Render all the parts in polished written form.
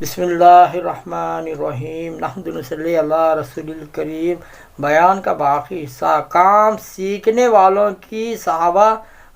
بسم اللہ الرحمن الرحیم نحمد صلی اللہ رسول الکریم۔ بیان کا باقی حصہ کام سیکھنے والوں کی صحابہ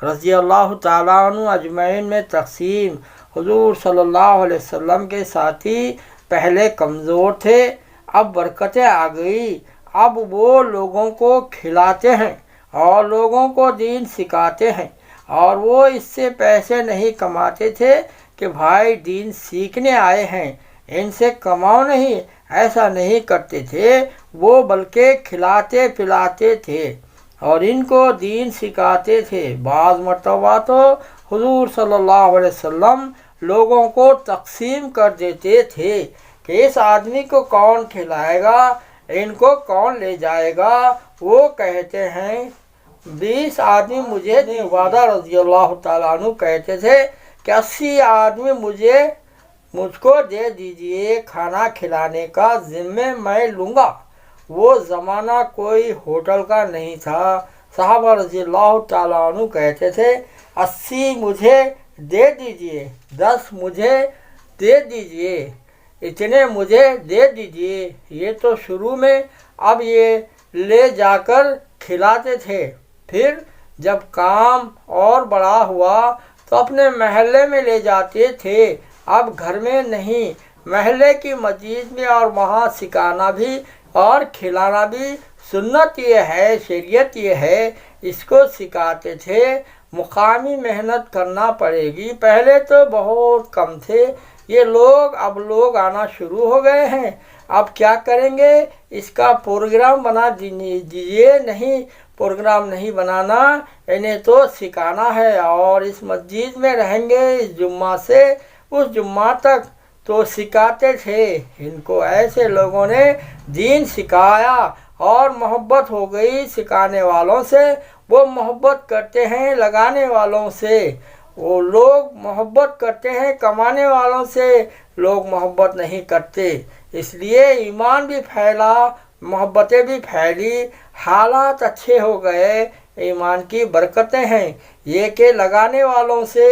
رضی اللہ تعالیٰ عنہ اجمعین میں تقسیم۔ حضور صلی اللہ علیہ وسلم کے ساتھی پہلے کمزور تھے، اب برکتیں آ گئی۔ اب وہ لوگوں کو کھلاتے ہیں اور لوگوں کو دین سکھاتے ہیں، اور وہ اس سے پیسے نہیں کماتے تھے کہ بھائی دین سیکھنے آئے ہیں ان سے کماؤ نہیں، ایسا نہیں کرتے تھے وہ، بلکہ کھلاتے پلاتے تھے اور ان کو دین سکھاتے تھے۔ بعض مرتبہ تو حضور صلی اللہ علیہ وسلم لوگوں کو تقسیم کر دیتے تھے کہ اس آدمی کو کون کھلائے گا، ان کو کون لے جائے گا۔ وہ کہتے ہیں 20 آدمی مجھے عبادہ رضی اللہ تعالیٰ عنہ کہتے تھے کہ 80 آدمی مجھ کو دے دیجئے، کھانا کھلانے کا ذمہ میں لوں گا۔ وہ زمانہ کوئی ہوٹل کا نہیں تھا۔ صحابہ رضی اللہ تعالیٰ عنہ کہتے تھے 80 مجھے دے دیجئے، 10 مجھے دے دیجئے، اتنے مجھے دے دیجئے۔ یہ تو شروع میں، اب یہ لے جا کر کھلاتے تھے۔ پھر جب کام اور بڑا ہوا تو اپنے محلے میں لے جاتے تھے، اب گھر میں نہیں، محلے کی مسجد میں، اور وہاں سکھانا بھی اور کھلانا بھی سنت یہ ہے، شریعت یہ ہے، اس کو سکھاتے تھے۔ مقامی محنت کرنا پڑے گی، پہلے تو بہت کم تھے یہ لوگ، اب لوگ آنا شروع ہو گئے ہیں۔ اب کیا کریں گے، اس کا پروگرام بنا دیجیے۔ نہیں، پروگرام نہیں بنانا، انہیں تو سکھانا ہے، اور اس مسجد میں رہیں گے اس جمعہ سے اس جمعہ تک، تو سکھاتے تھے ان کو۔ ایسے لوگوں نے دین سکھایا اور محبت ہو گئی سکھانے والوں سے۔ وہ محبت کرتے ہیں لگانے والوں سے، وہ لوگ محبت کرتے ہیں کمانے والوں سے، لوگ محبت نہیں کرتے۔ اس لیے ایمان بھی پھیلا، محبتیں بھی پھیلی، حالات اچھے ہو گئے۔ ایمان کی برکتیں ہیں یہ کہ لگانے والوں سے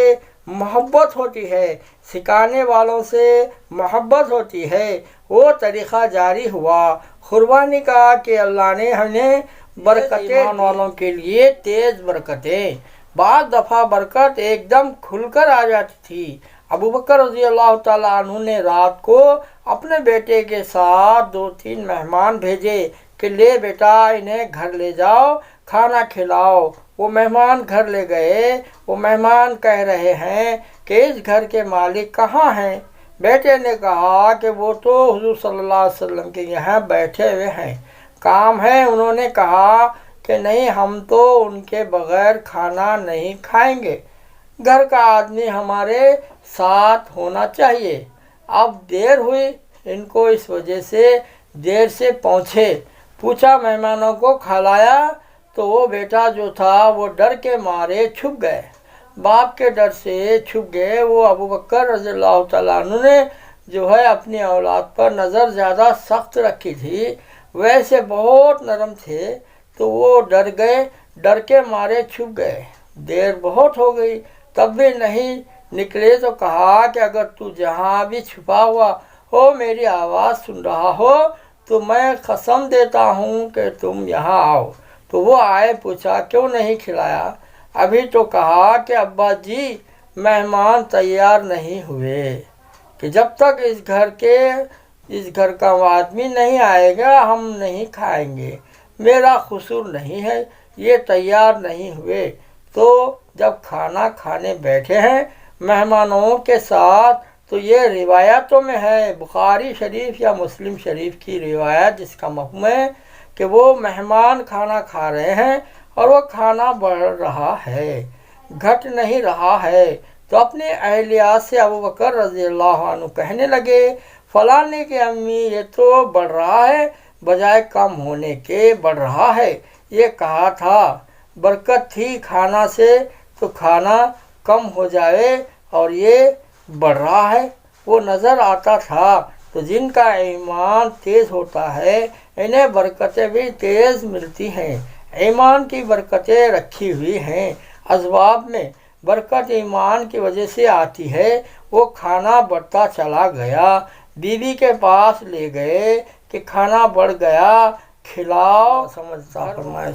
محبت ہوتی ہے، سکھانے والوں سے محبت ہوتی ہے۔ وہ طریقہ جاری ہوا۔ قربانی کا کہ اللہ نے ہمیں برکتیں ایمان والوں کے لیے تیز برکتیں، بعض دفعہ برکت ایک دم کھل کر آ جاتی تھی۔ ابو بکر رضی اللہ تعالیٰ عنہ نے رات کو اپنے بیٹے کے ساتھ 2-3 مہمان بھیجے کہ لے بیٹا انہیں گھر لے جاؤ، کھانا کھلاؤ۔ وہ مہمان گھر لے گئے۔ وہ مہمان کہہ رہے ہیں کہ اس گھر کے مالک کہاں ہیں؟ بیٹے نے کہا کہ وہ تو حضور صلی اللہ علیہ وسلم کے یہاں بیٹھے ہوئے ہیں، کام ہے۔ انہوں نے کہا کہ نہیں، ہم تو ان کے بغیر کھانا نہیں کھائیں گے، گھر کا آدمی ہمارے ساتھ ہونا چاہیے۔ اب دیر ہوئی ان کو، اس وجہ سے دیر سے پہنچے۔ پوچھا مہمانوں کو کھلایا، تو وہ بیٹا جو تھا وہ ڈر کے مارے چھپ گئے، باپ کے ڈر سے چھپ گئے۔ وہ ابو بکر رضی اللہ تعالیٰ عنہ نے جو ہے اپنی اولاد پر نظر زیادہ سخت رکھی تھی، ویسے بہت نرم تھے، تو وہ ڈر گئے، ڈر کے مارے چھپ گئے۔ دیر بہت ہو گئی تب بھی نہیں نکلے، تو کہا کہ اگر تو جہاں بھی چھپا ہوا ہو میری آواز سن رہا ہو تو میں قسم دیتا ہوں کہ تم یہاں آؤ۔ تو وہ آئے۔ پوچھا کیوں نہیں کھلایا؟ ابھی تو کہا کہ ابا جی مہمان تیار نہیں ہوئے، کہ جب تک اس گھر کا آدمی نہیں آئے گا ہم نہیں کھائیں گے، میرا قصور نہیں ہے، یہ تیار نہیں ہوئے۔ تو جب کھانا کھانے بیٹھے ہیں مہمانوں کے ساتھ، تو یہ روایتوں میں ہے، بخاری شریف یا مسلم شریف کی روایت، جس کا مفہوم ہے کہ وہ مہمان کھانا کھا رہے ہیں اور وہ کھانا بڑھ رہا ہے، گھٹ نہیں رہا ہے۔ تو اپنے اہلیہ سے ابو بکر رضی اللہ عنہ کہنے لگے فلانے کی امی یہ تو بڑھ رہا ہے، بجائے کم ہونے کے بڑھ رہا ہے۔ یہ کہا تھا برکت تھی کھانا سے تو کھانا کم ہو جائے، اور یہ بڑھ رہا ہے، وہ نظر آتا تھا۔ تو جن کا ایمان تیز ہوتا ہے انہیں برکتیں بھی تیز ملتی ہیں۔ ایمان کی برکتیں رکھی ہوئی ہیں اسباب میں، برکت ایمان کی وجہ سے آتی ہے۔ وہ کھانا بڑھتا چلا گیا، بیوی کے پاس لے گئے کہ کھانا بڑھ گیا، کھلاؤ. سمجھدار فرمائے